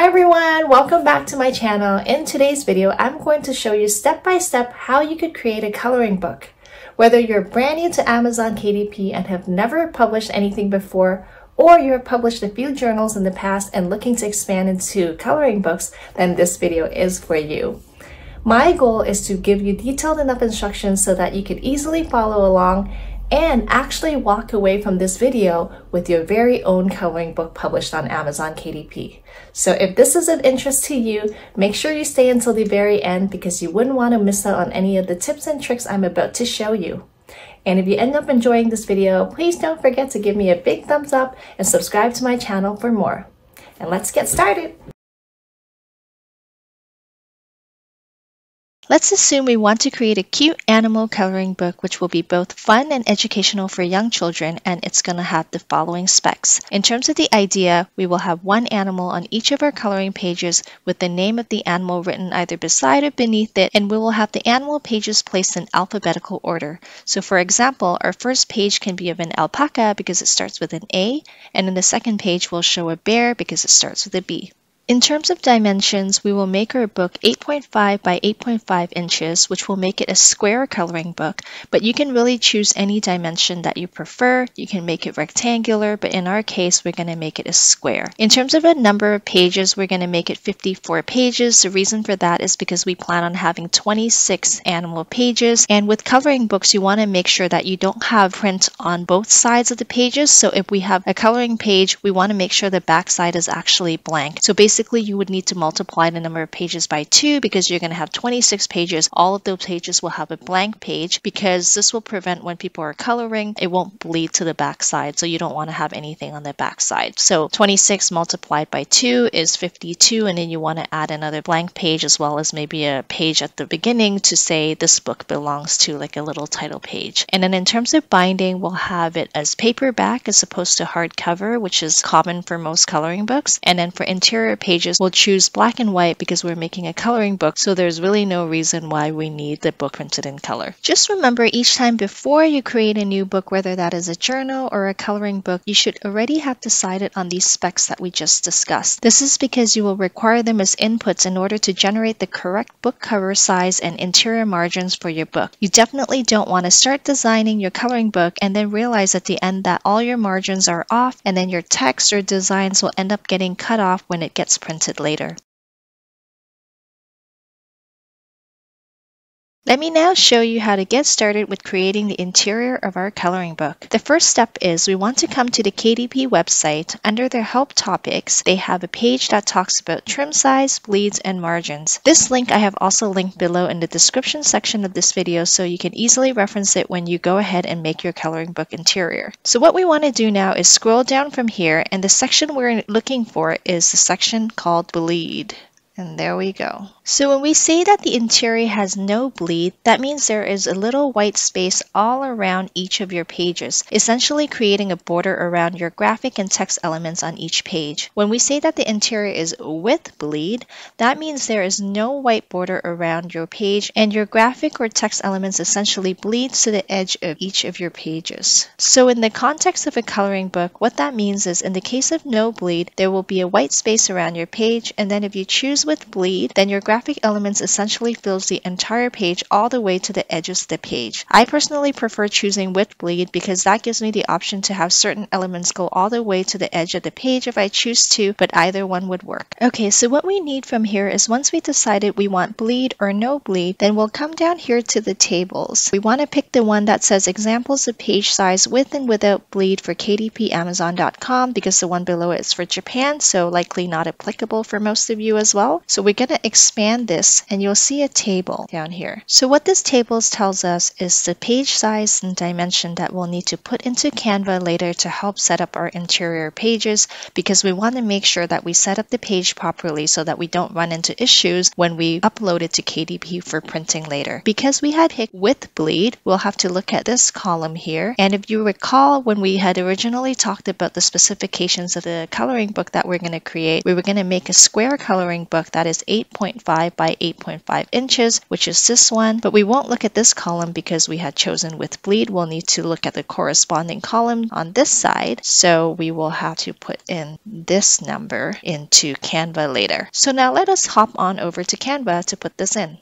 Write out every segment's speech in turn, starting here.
everyone, welcome back to my channel. In today's video, I'm going to show you step by step how you could create a coloring book. Whether you're brand new to Amazon KDP and have never published anything before, or you have published a few journals in the past and looking to expand into coloring books, then this video is for you. My goal is to give you detailed enough instructions so that you could easily follow along and actually walk away from this video with your very own coloring book published on Amazon KDP. So if this is of interest to you, make sure you stay until the very end because you wouldn't want to miss out on any of the tips and tricks I'm about to show you. And if you end up enjoying this video, please don't forget to give me a big thumbs up and subscribe to my channel for more. And let's get started. Let's assume we want to create a cute animal coloring book which will be both fun and educational for young children, and it's going to have the following specs. In terms of the idea, we will have one animal on each of our coloring pages with the name of the animal written either beside or beneath it, and we will have the animal pages placed in alphabetical order. So for example, our first page can be of an alpaca because it starts with an A, and in the second page we'll show a bear because it starts with a B. In terms of dimensions, we will make our book 8.5 by 8.5 inches, which will make it a square coloring book, but you can really choose any dimension that you prefer. You can make it rectangular, but in our case, we're going to make it a square. In terms of a number of pages, we're going to make it 54 pages. The reason for that is because we plan on having 26 animal pages, and with coloring books, you want to make sure that you don't have print on both sides of the pages. So if we have a coloring page, we want to make sure the back side is actually blank. So basically, you would need to multiply the number of pages by 2 because you're going to have 26 pages. All of those pages will have a blank page because this will prevent when people are coloring, it won't bleed to the back side. So you don't want to have anything on the back side. So 26 multiplied by 2 is 52, and then you want to add another blank page as well as maybe a page at the beginning to say this book belongs to, like a little title page. And then in terms of binding, we'll have it as paperback as opposed to hardcover, which is common for most coloring books. And then for interior pages, we'll choose black and white because we're making a coloring book, so there's really no reason why we need the book printed in color. Just remember, each time before you create a new book, whether that is a journal or a coloring book, you should already have decided on these specs that we just discussed. This is because you will require them as inputs in order to generate the correct book cover size and interior margins for your book. You definitely don't want to start designing your coloring book and then realize at the end that all your margins are off, and then your text or designs will end up getting cut off when it gets printed later. Let me now show you how to get started with creating the interior of our coloring book. The first step is we want to come to the KDP website. Under their help topics, they have a page that talks about trim size, bleeds, and margins. This link I have also linked below in the description section of this video so you can easily reference it when you go ahead and make your coloring book interior. So what we want to do now is scroll down from here, and the section we're looking for is the section called Bleed. And there we go. So when we say that the interior has no bleed, that means there is a little white space all around each of your pages, essentially creating a border around your graphic and text elements on each page. When we say that the interior is with bleed, that means there is no white border around your page and your graphic or text elements essentially bleed to the edge of each of your pages. So in the context of a coloring book, what that means is in the case of no bleed, there will be a white space around your page, and then if you choose with bleed, then your graphic elements essentially fills the entire page all the way to the edges of the page. I personally prefer choosing with bleed because that gives me the option to have certain elements go all the way to the edge of the page if I choose to, but either one would work. Okay, so what we need from here is once we decided we want bleed or no bleed, then we'll come down here to the tables. We want to pick the one that says examples of page size with and without bleed for kdpamazon.com because the one below it is for Japan, so likely not applicable for most of you as well. So we're going to expand this and you'll see a table down here. So what this table tells us is the page size and dimension that we'll need to put into Canva later to help set up our interior pages, because we want to make sure that we set up the page properly so that we don't run into issues when we upload it to KDP for printing later. Because we had hit with bleed, we'll have to look at this column here. And if you recall, when we had originally talked about the specifications of the coloring book that we're going to create, we were going to make a square coloring book book that is 8.5 by 8.5 inches, which is this one. But we won't look at this column because we had chosen with bleed. We'll need to look at the corresponding column on this side. So we will have to put in this number into Canva later. So now let us hop on over to Canva to put this in.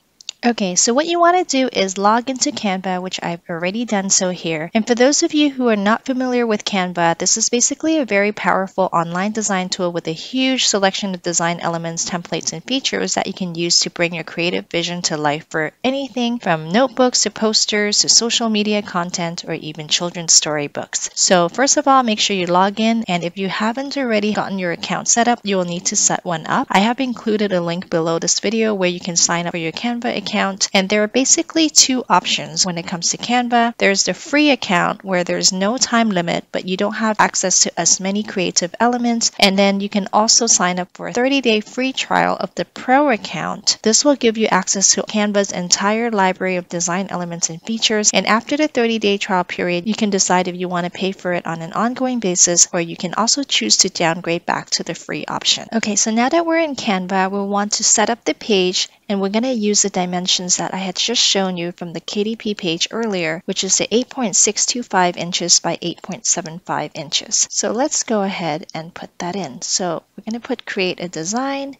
Okay, so what you want to do is log into Canva, which I've already done so here. And for those of you who are not familiar with Canva, this is basically a very powerful online design tool with a huge selection of design elements, templates, and features that you can use to bring your creative vision to life for anything from notebooks to posters to social media content or even children's storybooks. So first of all, make sure you log in, and if you haven't already gotten your account set up, you will need to set one up. I have included a link below this video where you can sign up for your Canva account. And there are basically two options when it comes to Canva. There's the free account where there's no time limit, but you don't have access to as many creative elements. And then you can also sign up for a 30-day free trial of the Pro account. This will give you access to Canva's entire library of design elements and features. And after the 30-day trial period, you can decide if you want to pay for it on an ongoing basis, or you can also choose to downgrade back to the free option. Okay, so now that we're in Canva, we'll want to set up the page. And we're going to use the dimensions that I had just shown you from the KDP page earlier, which is the 8.625 inches by 8.75 inches. So let's go ahead and put that in. So we're going to put create a design,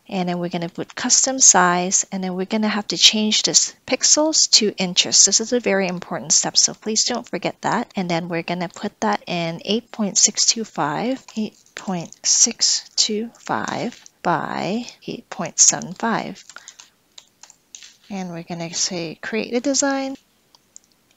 and then we're going to put custom size, and then we're going to have to change this pixels to inches. This is a very important step, so please don't forget that. And then we're going to put that in 8.625 by 8.75. And we're going to say create a design,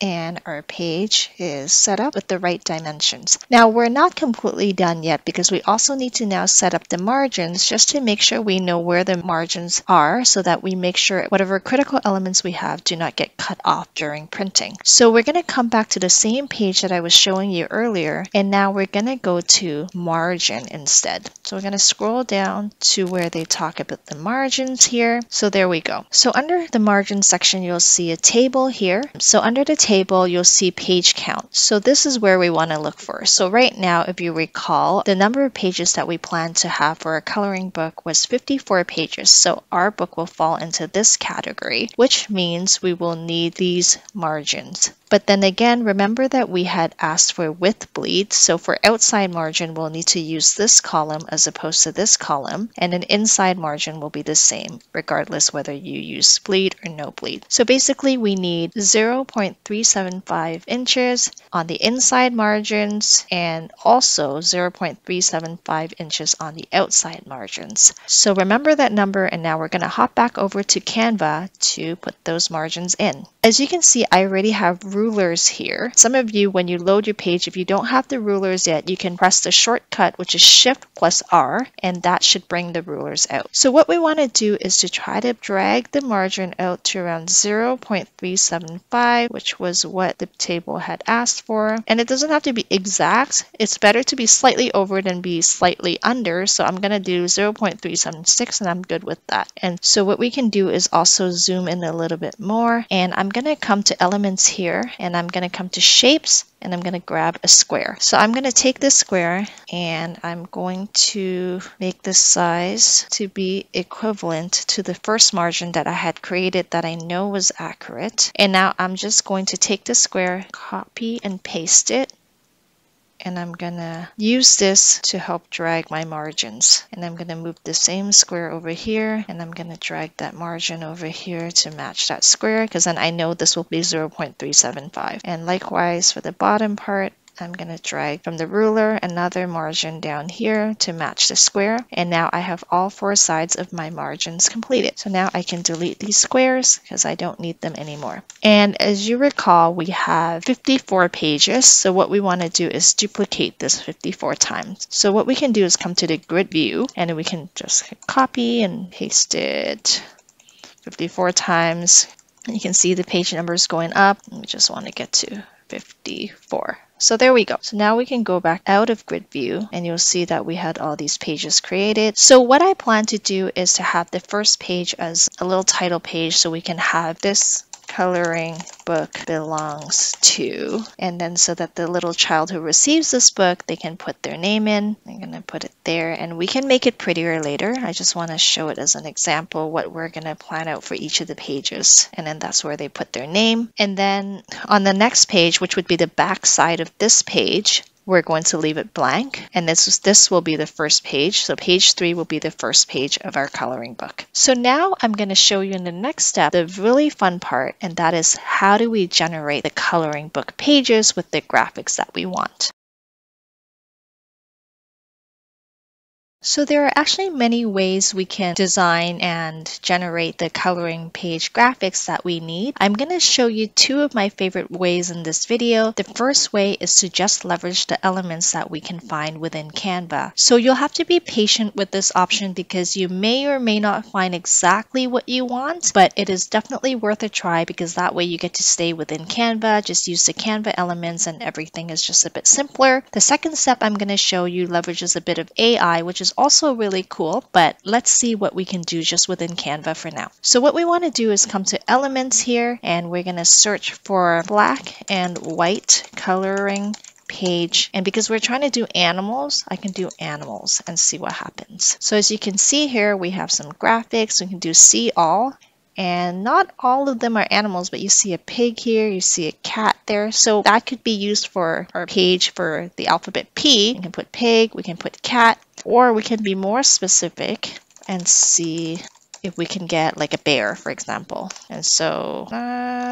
and our page is set up with the right dimensions. Now we're not completely done yet because we also need to now set up the margins just to make sure we know where the margins are so that we make sure whatever critical elements we have do not get cut off during printing. So we're going to come back to the same page that I was showing you earlier, and now we're going to go to margin instead. So we're going to scroll down to where they talk about the margins here. So there we go. So under the margin section, you'll see a table here. So under the table, you'll see page count. So this is where we want to look for. So right now, if you recall, the number of pages that we plan to have for a coloring book was 54 pages. So our book will fall into this category, which means we will need these margins. But then again, remember that we had asked for with bleed. So for outside margin, we'll need to use this column as opposed to this column. And an inside margin will be the same, regardless whether you use bleed or no bleed. So basically, we need 0.375 inches on the inside margins and also 0.375 inches on the outside margins. So remember that number, and now we're going to hop back over to Canva to put those margins in. As you can see, I already have rulers here. Some of you, when you load your page, if you don't have the rulers yet, you can press the shortcut, which is Shift plus R, and that should bring the rulers out. So what we want to do is to try to drag the margin out to around 0.375, which was what the table had asked for. And it doesn't have to be exact. It's better to be slightly over than be slightly under. So I'm going to do 0.376, and I'm good with that. And so what we can do is also zoom in a little bit more, and I'm going to come to elements here, and I'm going to come to shapes, and I'm going to grab a square. So I'm going to take this square, and I'm going to make this size to be equivalent to the first margin that I had created that I know was accurate. And now I'm just going to take the square, copy and paste it, and I'm gonna use this to help drag my margins. And I'm gonna move the same square over here, and I'm gonna drag that margin over here to match that square, because then I know this will be 0.375. And likewise for the bottom part, I'm going to drag from the ruler another margin down here to match the square. And now I have all four sides of my margins completed. So now I can delete these squares because I don't need them anymore. And as you recall, we have 54 pages. So what we want to do is duplicate this 54 times. So what we can do is come to the grid view, and we can just copy and paste it 54 times. And you can see the page numbers going up. We just want to get to 54. So there we go. So now we can go back out of grid view, and you'll see that we had all these pages created. So what I plan to do is to have the first page as a little title page, so we can have this coloring book belongs to, and then so that the little child who receives this book, they can put their name in. I'm going to put it there, and we can make it prettier later. I just want to show it as an example what we're going to plan out for each of the pages, and then that's where they put their name. And then on the next page, which would be the back side of this page, we're going to leave it blank, and this will be the first page. So page 3 will be the first page of our coloring book. So now I'm going to show you in the next step the really fun part, and that is how do we generate the coloring book pages with the graphics that we want. So there are actually many ways we can design and generate the coloring page graphics that we need. I'm going to show you 2 of my favorite ways in this video. The first way is to just leverage the elements that we can find within Canva. So you'll have to be patient with this option because you may or may not find exactly what you want, but it is definitely worth a try because that way you get to stay within Canva, just use the Canva elements and everything is just a bit simpler. The second step I'm going to show you leverages a bit of AI, which is also really cool, but let's see what we can do just within Canva for now. So what we want to do is come to elements here, and we're going to search for black and white coloring page. And because we're trying to do animals, I can do animals and see what happens. So as you can see here, we have some graphics. We can do see all. And not all of them are animals, but you see a pig here, you see a cat there. So that could be used for our page for the alphabet P. We can put pig, we can put cat, or we can be more specific and see if we can get like a bear, for example. And so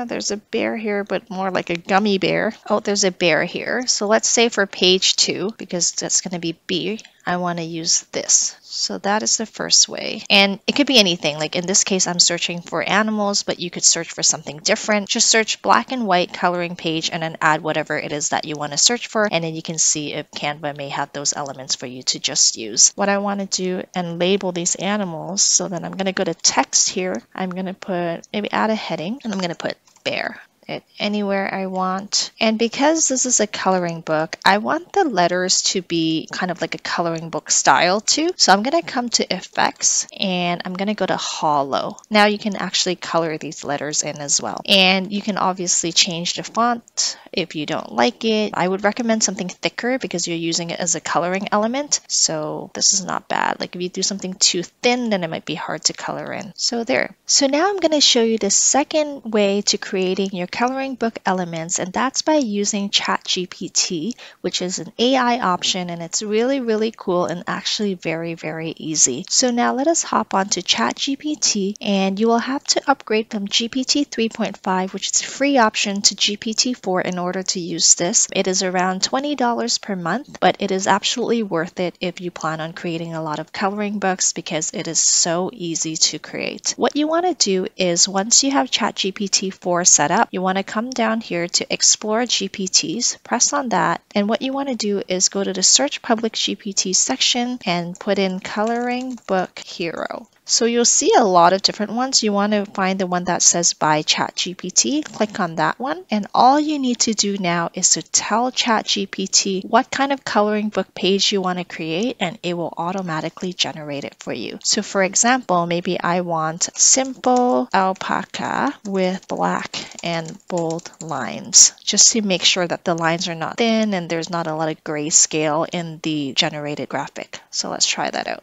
there's a bear here, but more like a gummy bear. Oh, there's a bear here. So let's say for page 2, because that's going to be B, I want to use this. So that is the first way. And it could be anything. Like in this case, I'm searching for animals, but you could search for something different. Just search black and white coloring page and then add whatever it is that you want to search for. And then you can see if Canva may have those elements for you to just use. What I want to do and label these animals. So then I'm going to go to text here. I'm going to put, maybe add a heading, and I'm going to put bear. It anywhere I want. And because this is a coloring book, I want the letters to be kind of like a coloring book style too. So I'm going to come to effects and I'm going to go to hollow. Now you can actually color these letters in as well. And you can obviously change the font if you don't like it. I would recommend something thicker because you're using it as a coloring element. So this is not bad. Like if you do something too thin, then it might be hard to color in. So there. So now I'm going to show you the second way to creating your coloring book elements, and that's by using ChatGPT, which is an AI option, and it's really, really cool and actually very, very easy. So now let us hop onto ChatGPT, and you will have to upgrade from GPT 3.5, which is a free option, to GPT 4 in order to use this. It is around $20 per month, but it is absolutely worth it if you plan on creating a lot of coloring books because it is so easy to create. What you want to do is once you have ChatGPT 4 set up, you want to come down here to explore GPTs, press on that, and what you want to do is go to the search public GPT section and put in coloring book hero. So you'll see a lot of different ones. You want to find the one that says by ChatGPT. Click on that one. And all you need to do now is to tell ChatGPT what kind of coloring book page you want to create, and it will automatically generate it for you. So for example, maybe I want simple alpaca with black and bold lines, just to make sure that the lines are not thin and there's not a lot of grayscale in the generated graphic. So let's try that out.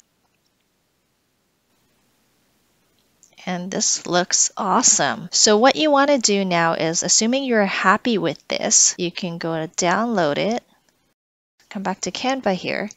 And this looks awesome. So what you want to do now is, assuming you're happy with this, you can go to download it, come back to Canva here,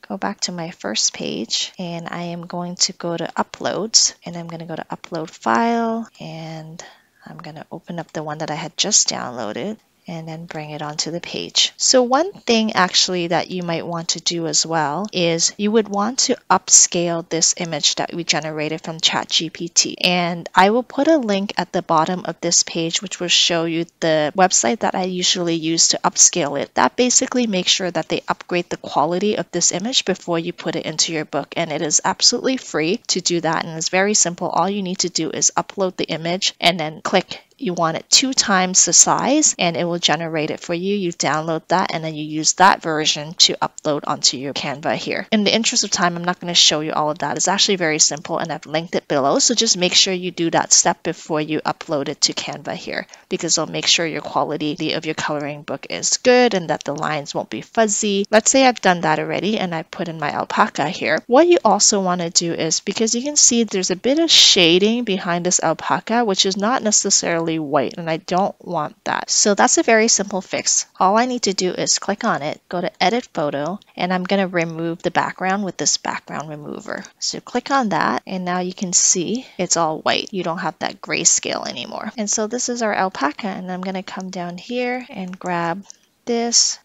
go back to my first page, and I am going to go to uploads, and I'm going to go to upload file, and I'm going to open up the one that I had just downloaded and then bring it onto the page. So one thing actually that you might want to do as well is you would want to upscale this image that we generated from ChatGPT. And I will put a link at the bottom of this page which will show you the website that I usually use to upscale it. That basically makes sure that they upgrade the quality of this image before you put it into your book. And it is absolutely free to do that, and it's very simple. All you need to do is upload the image and then click you want it 2 times the size, and it will generate it for you. You download that and then you use that version to upload onto your Canva here. In the interest of time, I'm not going to show you all of that. It's actually very simple and I've linked it below. So just make sure you do that step before you upload it to Canva here, because it'll make sure your quality of your coloring book is good and that the lines won't be fuzzy. Let's say I've done that already and I put in my alpaca here. What you also want to do is, because you can see there's a bit of shading behind this alpaca, which is not necessarily white, and I don't want that. So that's a very simple fix. All I need to do is click on it, go to edit photo, and I'm going to remove the background with this background remover. So click on that and now you can see it's all white. You don't have that grayscale anymore. And so this is our alpaca, and I'm going to come down here and grab this,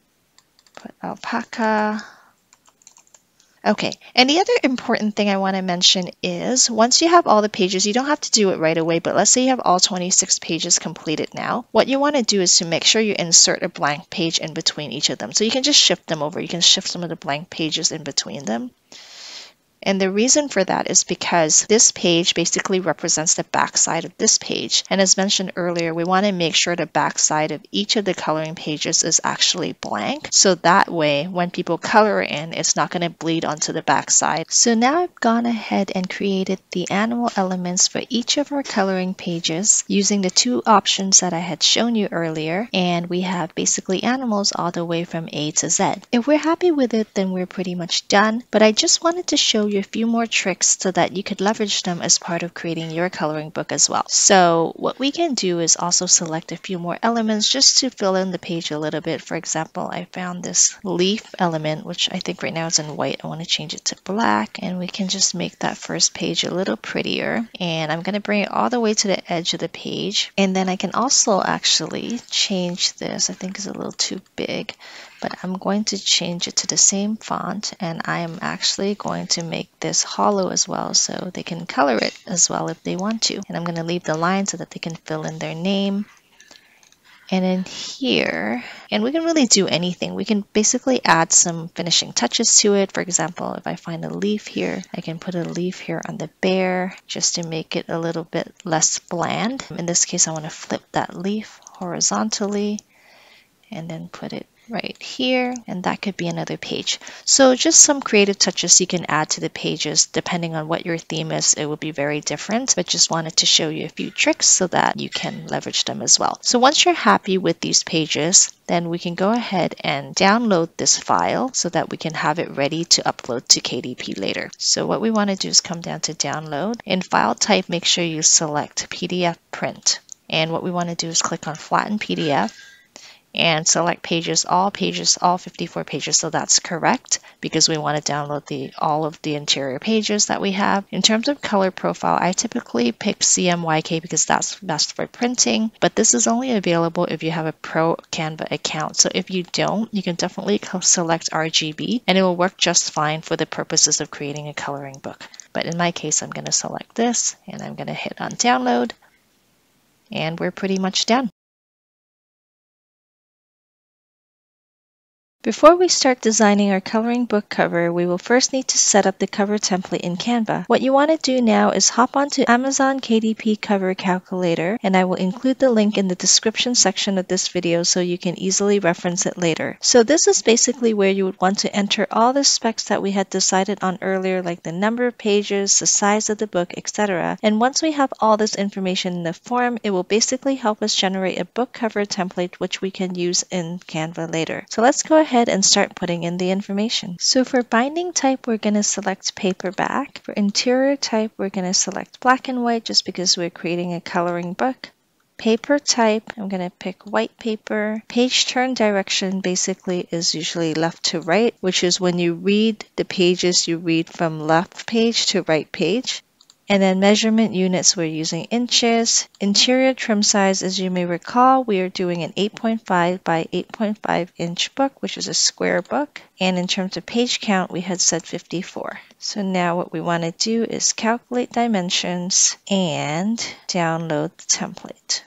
put alpaca. Okay, and the other important thing I want to mention is once you have all the pages, you don't have to do it right away, but let's say you have all 26 pages completed now. What you want to do is to make sure you insert a blank page in between each of them. So you can just shift them over. You can shift some of the blank pages in between them. And the reason for that is because this page basically represents the backside of this page. And as mentioned earlier, we want to make sure the backside of each of the coloring pages is actually blank. So that way, when people color in, it's not going to bleed onto the backside. So now I've gone ahead and created the animal elements for each of our coloring pages using the 2 options that I had shown you earlier. And we have basically animals all the way from A to Z. If we're happy with it, then we're pretty much done. But I just wanted to show you a few more tricks so that you could leverage them as part of creating your coloring book as well. So what we can do is also select a few more elements just to fill in the page a little bit. For example, I found this leaf element, which I think right now is in white. I want to change it to black, and we can just make that first page a little prettier. And I'm going to bring it all the way to the edge of the page. And then I can also actually change this. I think it's a little too big, but I'm going to change it to the same font, and I am actually going to make this hollow as well so they can color it as well if they want to. And I'm going to leave the line so that they can fill in their name. And in here, and we can really do anything. We can basically add some finishing touches to it. For example, if I find a leaf here, I can put a leaf here on the bear just to make it a little bit less bland. In this case, I want to flip that leaf horizontally and then put it right here, and that could be another page. So just some creative touches you can add to the pages depending on what your theme is. It will be very different, but just wanted to show you a few tricks so that you can leverage them as well. So once you're happy with these pages, then we can go ahead and download this file so that we can have it ready to upload to KDP later. So what we want to do is come down to download. In file type, make sure you select PDF print. And what we want to do is click on flatten PDF and select pages, all 54 pages. So that's correct because we want to download all of the interior pages that we have. In terms of color profile, I typically pick CMYK because that's best for printing, but this is only available if you have a Pro Canva account. So if you don't, you can definitely select RGB and it will work just fine for the purposes of creating a coloring book. But in my case, I'm going to select this and I'm going to hit on download, and we're pretty much done. Before we start designing our coloring book cover, we will first need to set up the cover template in Canva. What you want to do now is hop onto Amazon KDP Cover Calculator, and I will include the link in the description section of this video so you can easily reference it later. So this is basically where you would want to enter all the specs that we had decided on earlier, like the number of pages, the size of the book, etc. And once we have all this information in the form, it will basically help us generate a book cover template which we can use in Canva later. So let's go ahead and start putting in the information. So for binding type, we're going to select paperback. For interior type, we're going to select black and white just because we're creating a coloring book. Paper type, I'm going to pick white paper. Page turn direction basically is usually left to right, which is when you read the pages, you read from left page to right page. And then measurement units, we're using inches. Interior trim size, as you may recall, we are doing an 8.5 by 8.5 inch book, which is a square book. And in terms of page count, we had said 54. So now what we want to do is calculate dimensions and download the template.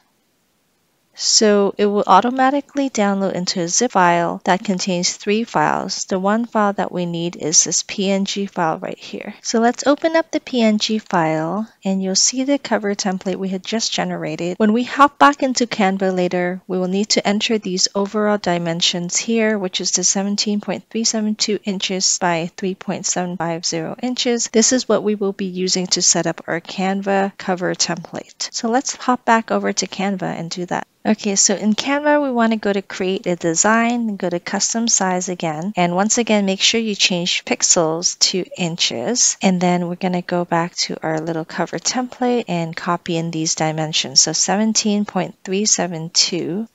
So it will automatically download into a zip file that contains 3 files. The one file that we need is this PNG file right here. So let's open up the PNG file and you'll see the cover template we had just generated. When we hop back into Canva later, we will need to enter these overall dimensions here, which is the 17.372 inches by 3.750 inches. This is what we will be using to set up our Canva cover template. So let's hop back over to Canva and do that. Okay, so in Canva, we want to go to create a design, go to custom size again. And once again, make sure you change pixels to inches. And then we're going to go back to our little cover template and copy in these dimensions. So 17.372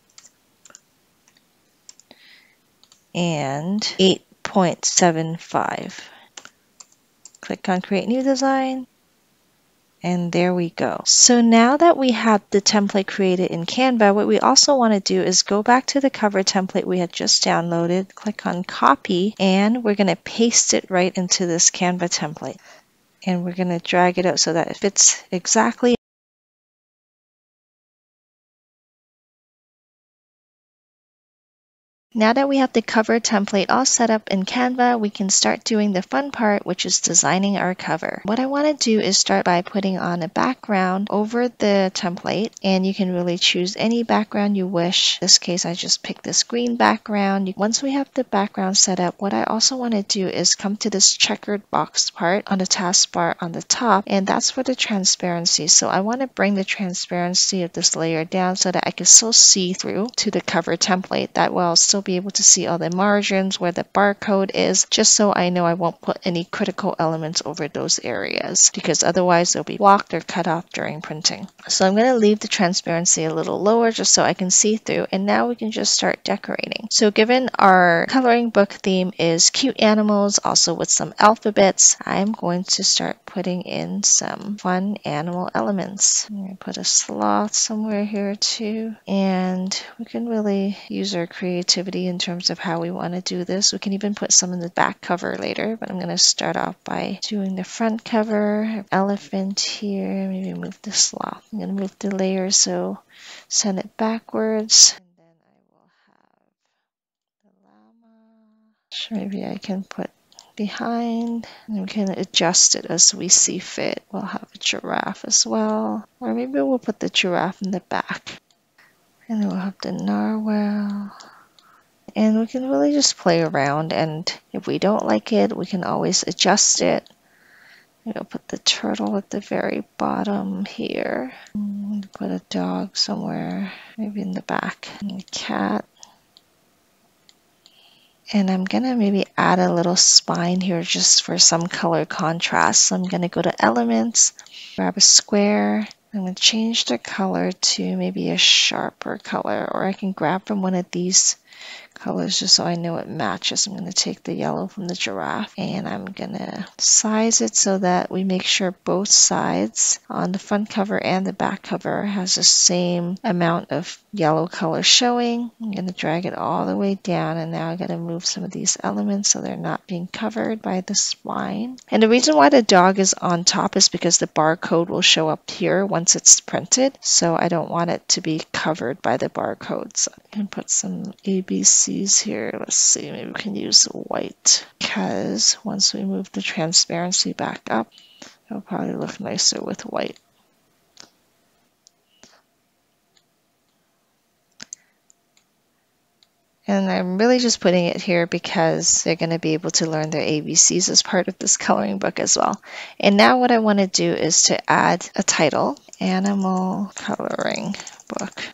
and 8.75. Click on create new design. And there we go. So now that we have the template created in Canva, what we also want to do is go back to the cover template we had just downloaded, click on copy, and we're going to paste it right into this Canva template. And we're going to drag it out so that it fits exactly. Now that we have the cover template all set up in Canva, we can start doing the fun part, which is designing our cover. What I want to do is start by putting on a background over the template, and you can really choose any background you wish. In this case, I just picked this green background. Once we have the background set up, what I also want to do is come to this checkered box part on the taskbar on the top, and that's for the transparency. So I want to bring the transparency of this layer down so that I can still see through to the cover template. That way I'll still be able to see all the margins where the barcode is, just so I know I won't put any critical elements over those areas, because otherwise they'll be blocked or cut off during printing. So I'm going to leave the transparency a little lower just so I can see through, and now we can just start decorating. So given our coloring book theme is cute animals, also with some alphabets, I'm going to start putting in some fun animal elements. I'm going to put a sloth somewhere here too, and we can really use our creativity in terms of how we want to do this. We can even put some in the back cover later, but I'm going to start off by doing the front cover. Elephant here, maybe move the sloth. I'm going to move the layer so send it backwards. And then I will have the llama. So maybe I can put behind, and we can adjust it as we see fit. We'll have a giraffe as well, or maybe we'll put the giraffe in the back. And then we'll have the narwhal. And we can really just play around, and if we don't like it, we can always adjust it. I'll put the turtle at the very bottom here. Put a dog somewhere, maybe in the back. And a cat. And I'm going to maybe add a little spine here just for some color contrast. So I'm going to go to Elements, grab a square. I'm going to change the color to maybe a sharper color, or I can grab from one of these colors just so I know it matches. I'm going to take the yellow from the giraffe, and I'm going to size it so that we make sure both sides on the front cover and the back cover has the same amount of yellow color showing. I'm going to drag it all the way down, and now I got to move some of these elements so they're not being covered by the spine. And the reason why the dog is on top is because the barcode will show up here once it's printed, so I don't want it to be covered by the barcode. So I can put some ABCs here. Let's see, maybe we can use white, because once we move the transparency back up, it'll probably look nicer with white. And I'm really just putting it here because they're going to be able to learn their ABCs as part of this coloring book as well. And now what I want to do is to add a title, Animal Coloring Book.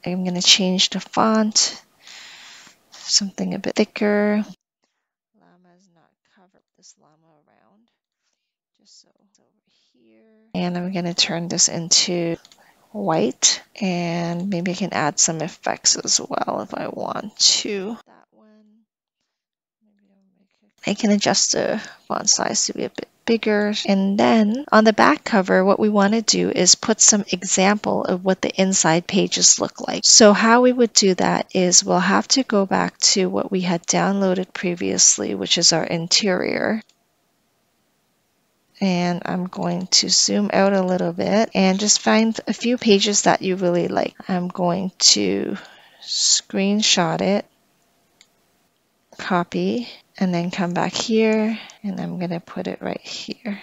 I'm going to change the font, something a bit thicker. Llama is not covered this llama around, just so it's over here. And I'm going to turn this into white, and maybe I can add some effects as well if I want to. That one, maybe I'll make it. I can adjust the font size to be a bit bigger. And then on the back cover, what we want to do is put some example of what the inside pages look like. So how we would do that is we'll have to go back to what we had downloaded previously, which is our interior. And I'm going to zoom out a little bit and just find a few pages that you really like. I'm going to screenshot it, copy, and then come back here, and I'm going to put it right here,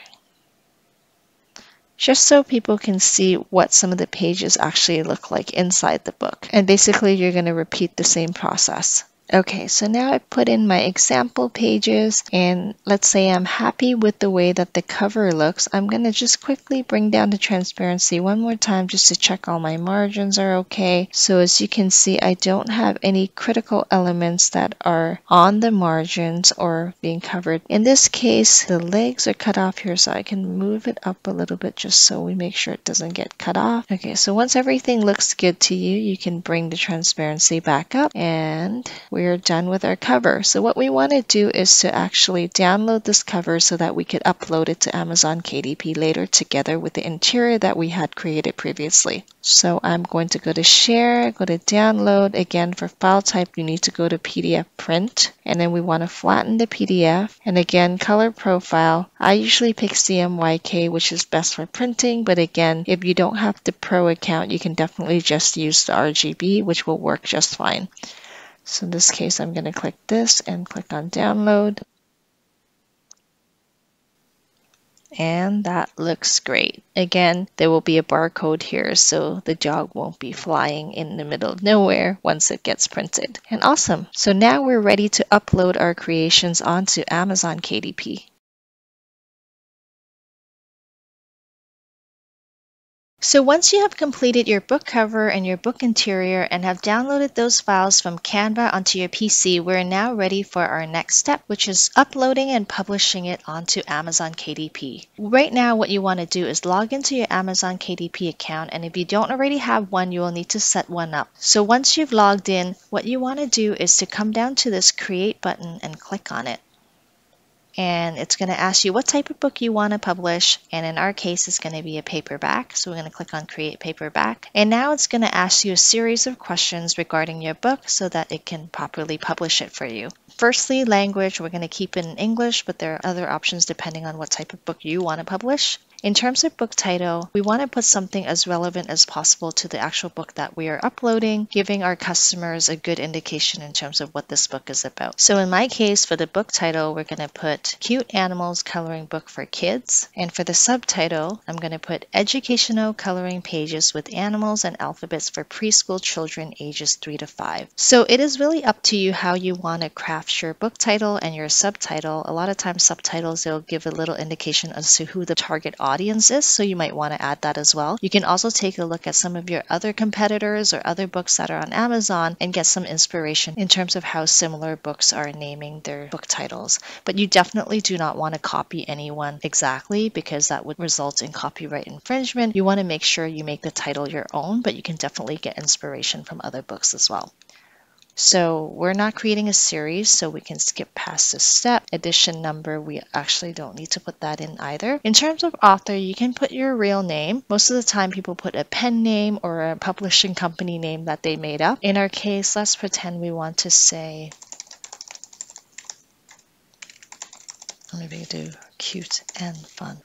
just so people can see what some of the pages actually look like inside the book. And basically, you're going to repeat the same process. Okay, so now I put in my example pages, and let's say I'm happy with the way that the cover looks. I'm going to just quickly bring down the transparency one more time just to check all my margins are okay. So as you can see, I don't have any critical elements that are on the margins or being covered. In this case, the legs are cut off here, so I can move it up a little bit just so we make sure it doesn't get cut off. Okay, so once everything looks good to you, you can bring the transparency back up, and we're done with our cover. So what we want to do is to actually download this cover so that we could upload it to Amazon KDP later together with the interior that we had created previously. So I'm going to go to share, go to download. Again, for file type, you need to go to PDF print, and then we want to flatten the PDF. And again, color profile, I usually pick CMYK, which is best for printing, but again, if you don't have the Pro account, you can definitely just use the RGB, which will work just fine. So in this case, I'm going to click this and click on download. And that looks great. Again, there will be a barcode here, so the dog won't be flying in the middle of nowhere once it gets printed. And awesome. So now we're ready to upload our creations onto Amazon KDP. So once you have completed your book cover and your book interior and have downloaded those files from Canva onto your PC, we're now ready for our next step, which is uploading and publishing it onto Amazon KDP. Right now, what you want to do is log into your Amazon KDP account, and if you don't already have one, you will need to set one up. So once you've logged in, what you want to do is to come down to this Create button and click on it. And it's going to ask you what type of book you want to publish, and in our case it's going to be a paperback, so we're going to click on Create Paperback. And now it's going to ask you a series of questions regarding your book so that it can properly publish it for you. Firstly, language, we're going to keep it in English, but there are other options depending on what type of book you want to publish. In terms of book title, we want to put something as relevant as possible to the actual book that we are uploading, giving our customers a good indication in terms of what this book is about. So in my case, for the book title, we're going to put Cute Animals Coloring Book for Kids. And for the subtitle, I'm going to put Educational Coloring Pages with Animals and Alphabets for Preschool Children ages 3 to 5. So it is really up to you how you want to craft your book title and your subtitle. A lot of times subtitles, they'll give a little indication as to who the target audience is, so you might want to add that as well. You can also take a look at some of your other competitors or other books that are on Amazon and get some inspiration in terms of how similar books are naming their book titles. But you definitely do not want to copy anyone exactly, because that would result in copyright infringement. You want to make sure you make the title your own, but you can definitely get inspiration from other books as well. So we're not creating a series, so we can skip past this step. Edition number, we actually don't need to put that in either. In terms of author, you can put your real name. Most of the time people put a pen name or a publishing company name that they made up. In our case, let's pretend we want to say, maybe do Cute and Fun.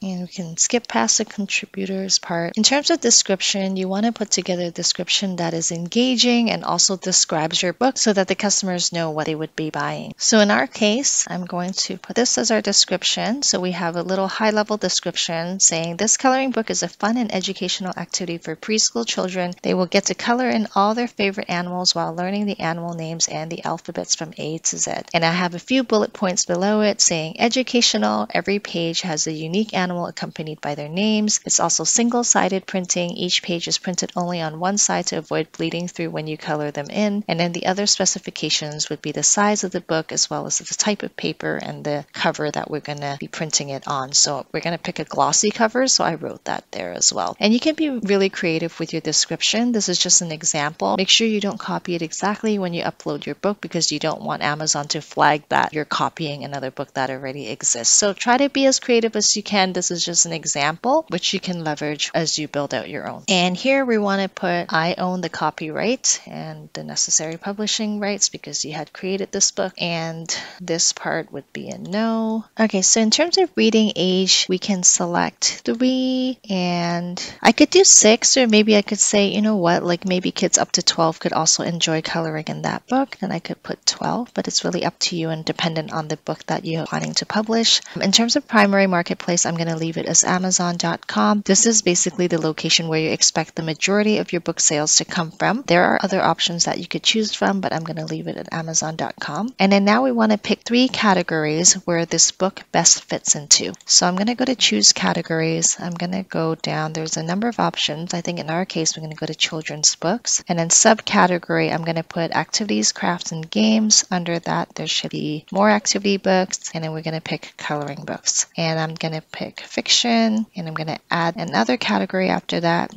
And we can skip past the contributors part. In terms of description, you want to put together a description that is engaging and also describes your book so that the customers know what they would be buying. So in our case, I'm going to put this as our description. So we have a little high-level description saying this coloring book is a fun and educational activity for preschool children. They will get to color in all their favorite animals while learning the animal names and the alphabets from A to Z. And I have a few bullet points below it saying educational. Every page has a unique animal accompanied by their names. It's also single-sided printing. Each page is printed only on one side to avoid bleeding through when you color them in. And then the other specifications would be the size of the book as well as the type of paper and the cover that we're going to be printing it on. So we're going to pick a glossy cover, so I wrote that there as well. And you can be really creative with your description. This is just an example. Make sure you don't copy it exactly when you upload your book, because you don't want Amazon to flag that you're copying another book that already exists. So try to be as creative as you can. this is just an example, which you can leverage as you build out your own. And here we want to put, I own the copyright and the necessary publishing rights because you had created this book. And this part would be a no. Okay, so in terms of reading age, we can select 3, and I could do 6, or maybe I could say, you know what, like maybe kids up to 12 could also enjoy coloring in that book. Then I could put 12, but it's really up to you and dependent on the book that you're planning to publish. In terms of primary marketplace, I'm going to leave it as Amazon.com. This is basically the location where you expect the majority of your book sales to come from. There are other options that you could choose from, but I'm going to leave it at Amazon.com. And then now we want to pick 3 categories where this book best fits into. So I'm going to go to choose categories. I'm going to go down. There's a number of options. I think in our case, we're going to go to children's books. And then subcategory, I'm going to put activities, crafts, and games. Under that, there should be more activity books. And then we're going to pick coloring books. And I'm going to pick fiction. And I'm going to add another category after that.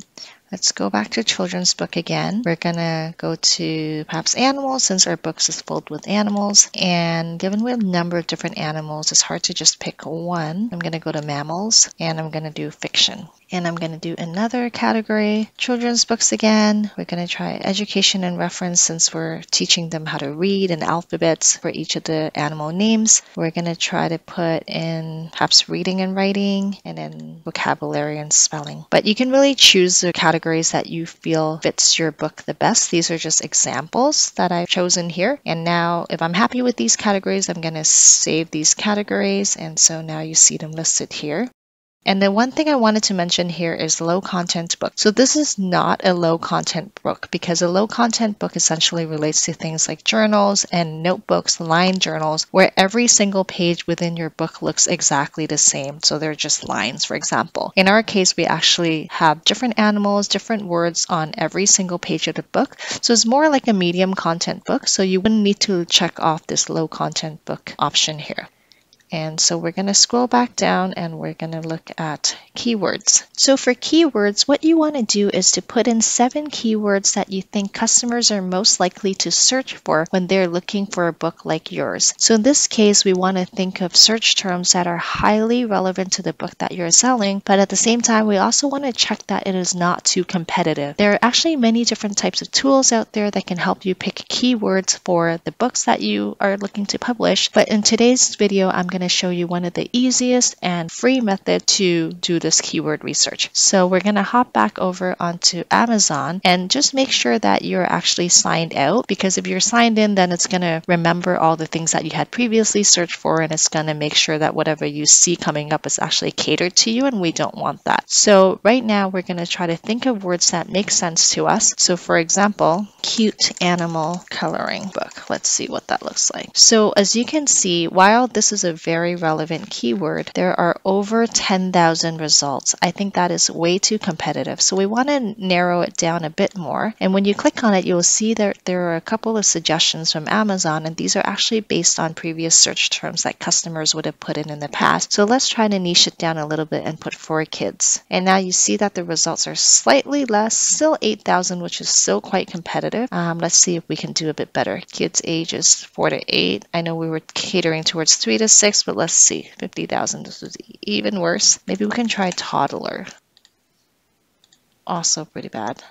Let's go back to children's book again. We're going to go to perhaps animals, since our books is filled with animals. And given we have a number of different animals, it's hard to just pick one. I'm going to go to mammals, and I'm going to do fiction. And I'm going to do another category, children's books again. We're going to try education and reference, since we're teaching them how to read and alphabets for each of the animal names. We're going to try to put in perhaps reading and writing, and then vocabulary and spelling. But you can really choose the categories that you feel fits your book the best. These are just examples that I've chosen here. And now if I'm happy with these categories, I'm going to save these categories. And so now you see them listed here. And the one thing I wanted to mention here is low content book. So this is not a low content book, because a low content book essentially relates to things like journals and notebooks, line journals, where every single page within your book looks exactly the same. So they're just lines, for example. In our case, we actually have different animals, different words on every single page of the book. So it's more like a medium content book. So you wouldn't need to check off this low content book option here. And so we're going to scroll back down and we're going to look at keywords. So for keywords, what you want to do is to put in 7 keywords that you think customers are most likely to search for when they're looking for a book like yours. So in this case, we want to think of search terms that are highly relevant to the book that you're selling, but at the same time, we also want to check that it is not too competitive. There are actually many different types of tools out there that can help you pick keywords for the books that you are looking to publish, but in today's video, I'm going to show you one of the easiest and free method to do this keyword research. So we're going to hop back over onto Amazon and just make sure that you're actually signed out, because if you're signed in, then it's going to remember all the things that you had previously searched for, and it's going to make sure that whatever you see coming up is actually catered to you, and we don't want that. So right now we're going to try to think of words that make sense to us. So for example, cute animal coloring book. Let's see what that looks like. So as you can see, while this is a very relevant keyword, there are over 10,000 results. I think that is way too competitive. So we want to narrow it down a bit more. And when you click on it, you'll see that there are a couple of suggestions from Amazon, and these are actually based on previous search terms that customers would have put in the past. So let's try to niche it down a little bit and put for kids. And now you see that the results are slightly less, still 8,000, which is still quite competitive. Let's see if we can do a bit better. Kids ages 4 to 8. I know we were catering towards 3 to 6, but let's see. 50,000. This is even worse. Maybe we can try toddler. Also pretty bad.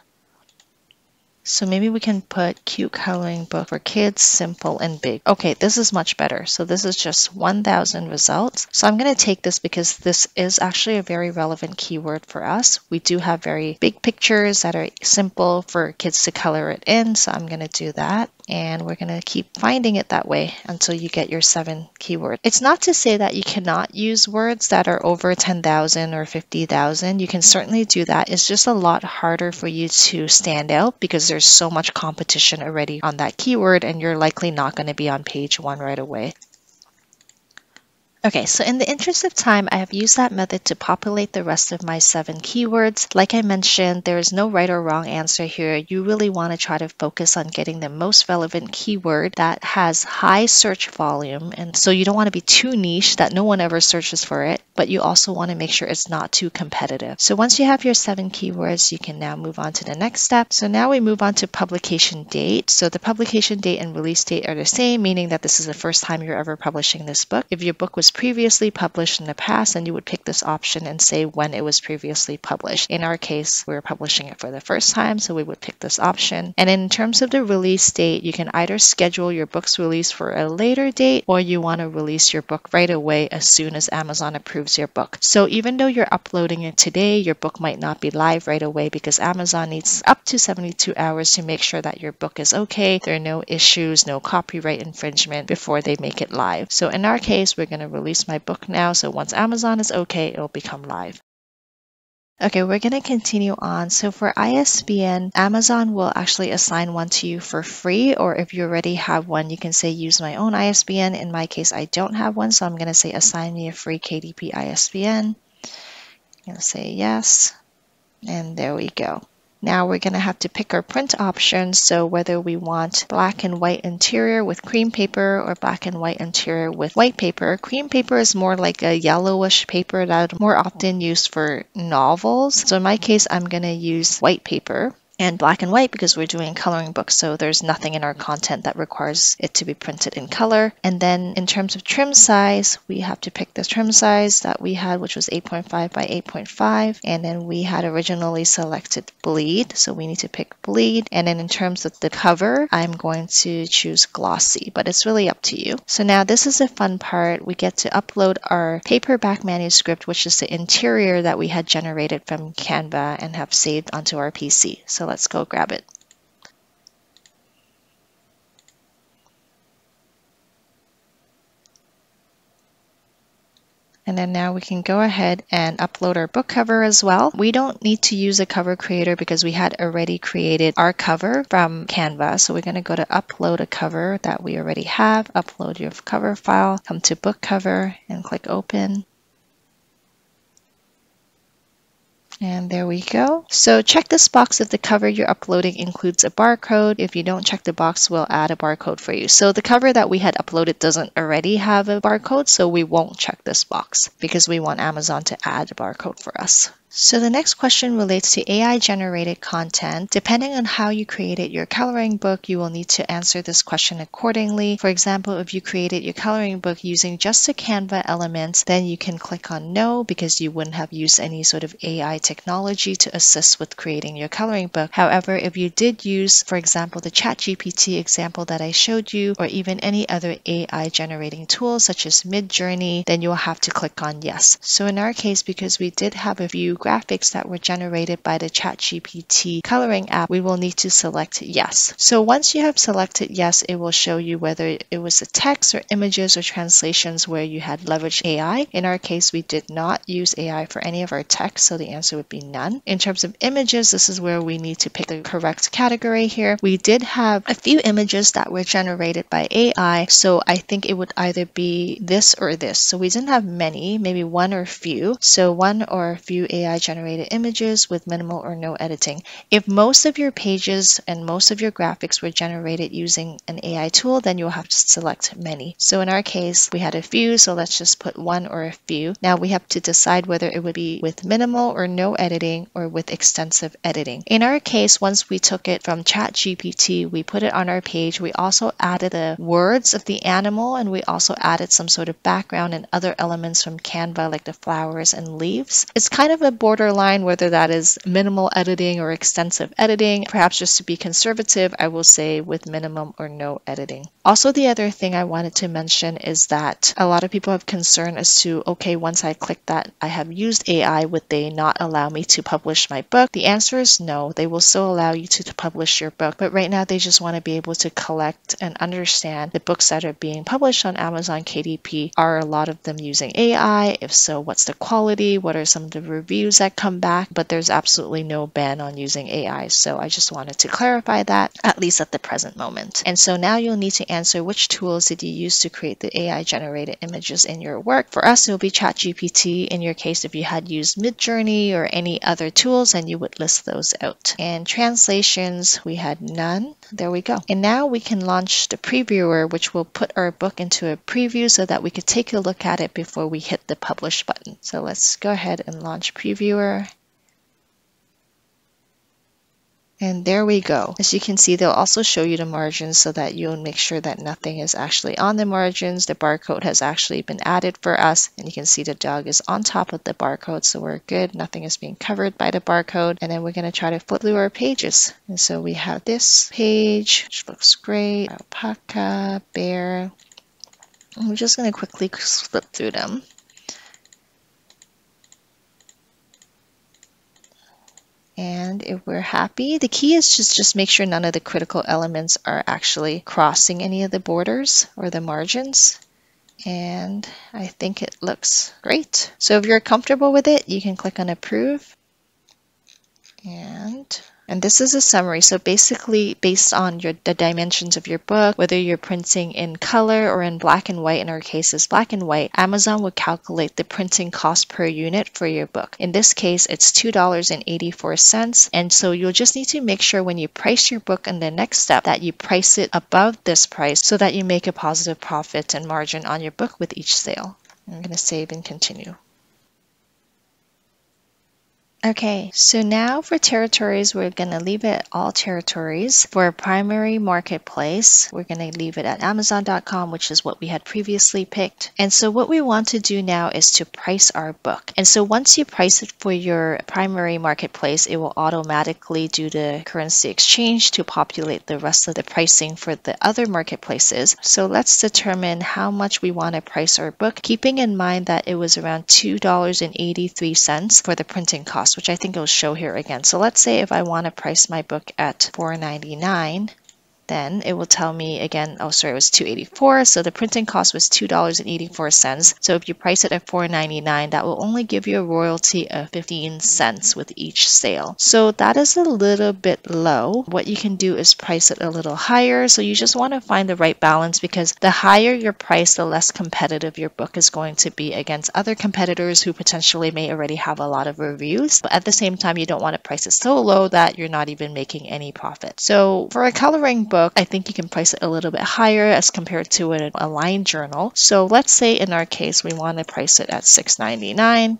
So maybe we can put cute coloring book for kids, simple and big. Okay, this is much better. So this is just 1,000 results. So I'm going to take this because this is actually a very relevant keyword for us. We do have very big pictures that are simple for kids to color it in. So I'm going to do that. And we're going to keep finding it that way until you get your 7 keywords. It's not to say that you cannot use words that are over 10,000 or 50,000. You can certainly do that. It's just a lot harder for you to stand out because there's so much competition already on that keyword, and you're likely not going to be on page 1 right away. Okay, so in the interest of time, I have used that method to populate the rest of my 7 keywords. Like I mentioned, there is no right or wrong answer here. You really want to try to focus on getting the most relevant keyword that has high search volume. And so you don't want to be too niche that no one ever searches for it. but you also want to make sure it's not too competitive. So once you have your 7 keywords, you can now move on to the next step. So now we move on to publication date. So the publication date and release date are the same, meaning that this is the first time you're ever publishing this book. If your book was previously published in the past, then you would pick this option and say when it was previously published. In our case, we're publishing it for the first time, so we would pick this option. And in terms of the release date, you can either schedule your book's release for a later date, or you want to release your book right away as soon as Amazon approves your book. So even though you're uploading it today, your book might not be live right away because Amazon needs up to 72 hours to make sure that your book is okay, there are no issues, no copyright infringement before they make it live. So in our case, we're going to release my book now. So once Amazon is okay, it'll become live. Okay, we're going to continue on. So for ISBN, Amazon will actually assign one to you for free, or if you already have one, you can say use my own ISBN. In my case, I don't have one, so I'm going to say assign me a free KDP ISBN. I'm going to say yes, and there we go. Now we're going to have to pick our print options, so whether we want black and white interior with cream paper or black and white interior with white paper. Cream paper is more like a yellowish paper that is more often used for novels. So in my case, I'm going to use white paper. And black and white because we're doing a coloring book, so there's nothing in our content that requires it to be printed in color. And then in terms of trim size, we have to pick the trim size that we had, which was 8.5 by 8.5. And then we had originally selected bleed, so we need to pick bleed. And then in terms of the cover, I'm going to choose glossy, but it's really up to you. So now this is the fun part. We get to upload our paperback manuscript, which is the interior that we had generated from Canva and have saved onto our PC. So let's go grab it. And then now we can go ahead and upload our book cover as well. We don't need to use a cover creator because we had already created our cover from Canva. So we're going to go to upload a cover that we already have. Upload your cover file, come to book cover and click open. And there we go. So check this box if the cover you're uploading includes a barcode. If you don't check the box, we'll add a barcode for you. So the cover that we had uploaded doesn't already have a barcode, so we won't check this box because we want Amazon to add a barcode for us. So the next question relates to AI generated content. Depending on how you created your coloring book, you will need to answer this question accordingly. For example, if you created your coloring book using just the Canva elements, then you can click on no because you wouldn't have used any sort of AI technology to assist with creating your coloring book. However, if you did use, for example, the ChatGPT example that I showed you, or even any other AI generating tools such as Midjourney, then you'll have to click on yes. So in our case, because we did have a few graphics that were generated by the ChatGPT coloring app, we will need to select yes. So once you have selected yes, it will show you whether it was a text or images or translations where you had leveraged AI. In our case, we did not use AI for any of our text, so the answer would be none. In terms of images, this is where we need to pick the correct category here. We did have a few images that were generated by AI, so I think it would either be this or this. So we didn't have many, maybe one or few. So one or a few AI generated images with minimal or no editing. If most of your pages and most of your graphics were generated using an AI tool, then you'll have to select many. So in our case, we had a few, so let's just put one or a few. Now we have to decide whether it would be with minimal or no editing or with extensive editing. In our case, once we took it from ChatGPT, we put it on our page. We also added the words of the animal, and we also added some sort of background and other elements from Canva like the flowers and leaves. It's kind of a borderline whether that is minimal editing or extensive editing. Perhaps just to be conservative, I will say with minimum or no editing. Also, the other thing I wanted to mention is that a lot of people have concern as to, okay, once I click that I have used AI, would they not allow me to publish my book? The answer is no. They will still allow you to publish your book, but right now they just want to be able to collect and understand the books that are being published on Amazon KDP. Are a lot of them using AI? If so, what's the quality? What are some of the reviews reviews that come back, but there's absolutely no ban on using AI. So I just wanted to clarify that, at least at the present moment. And so now you'll need to answer which tools did you use to create the AI generated images in your work. For us, it will be ChatGPT. In your case, if you had used Midjourney or any other tools, then you would list those out. And translations, we had none. There we go. And now we can launch the previewer, which will put our book into a preview so that we could take a look at it before we hit the publish button. So let's go ahead and launch previewer. And there we go. As you can see, they'll also show you the margins so that you'll make sure that nothing is actually on the margins. The barcode has actually been added for us, and you can see the dog is on top of the barcode, so we're good. Nothing is being covered by the barcode. And then we're going to try to flip through our pages. And so we have this page, which looks great. Alpaca, bear. And we're just going to quickly flip through them. And if we're happy, the key is just make sure none of the critical elements are actually crossing any of the borders or the margins. And I think it looks great. So if you're comfortable with it, you can click on approve. And this is a summary. So basically, based on the dimensions of your book, whether you're printing in color or in black and white, in our case is black and white, Amazon will calculate the printing cost per unit for your book. In this case, it's $2.84. And so you'll just need to make sure when you price your book in the next step that you price it above this price so that you make a positive profit and margin on your book with each sale. I'm going to save and continue. Okay, so now for territories, we're going to leave it all territories. For a primary marketplace, we're going to leave it at Amazon.com, which is what we had previously picked. And so what we want to do now is to price our book. And so once you price it for your primary marketplace, it will automatically do the currency exchange to populate the rest of the pricing for the other marketplaces. So let's determine how much we want to price our book, keeping in mind that it was around $2.83 for the printing cost, which I think it'll show here again. So let's say if I want to price my book at $4.99, then it will tell me again, oh sorry, it was $2.84. So the printing cost was $2.84. So if you price it at $4.99, that will only give you a royalty of 15 cents with each sale. So that is a little bit low. What you can do is price it a little higher. So you just want to find the right balance, because the higher your price, the less competitive your book is going to be against other competitors who potentially may already have a lot of reviews. But at the same time, you don't want to price it so low that you're not even making any profit. So for a coloring book, I think you can price it a little bit higher as compared to an aligned journal. So let's say in our case, we want to price it at $6.99.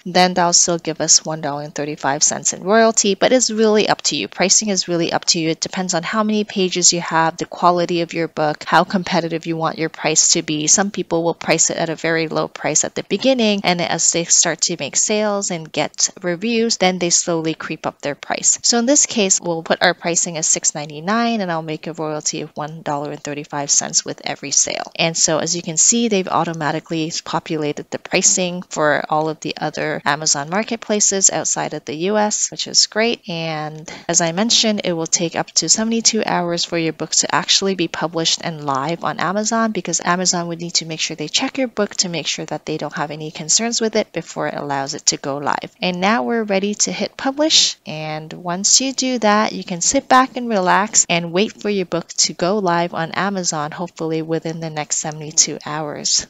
Then that'll still give us $1.35 in royalty, but it's really up to you. Pricing is really up to you. It depends on how many pages you have, the quality of your book, how competitive you want your price to be. Some people will price it at a very low price at the beginning, and as they start to make sales and get reviews, then they slowly creep up their price. So in this case, we'll put our pricing as $6.99, and I'll make a royalty of $1.35 with every sale. And so as you can see, they've automatically populated the pricing for all of the other Amazon marketplaces outside of the US, which is great. And as I mentioned, it will take up to 72 hours for your book to actually be published and live on Amazon, because Amazon would need to make sure they check your book to make sure that they don't have any concerns with it before it allows it to go live. And now we're ready to hit publish. And once you do that, you can sit back and relax and wait for your book to go live on Amazon, hopefully within the next 72 hours.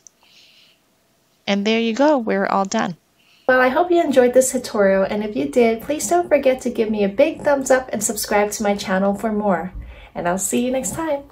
And there you go, we're all done. Well, I hope you enjoyed this tutorial, and if you did, please don't forget to give me a big thumbs up and subscribe to my channel for more. And I'll see you next time.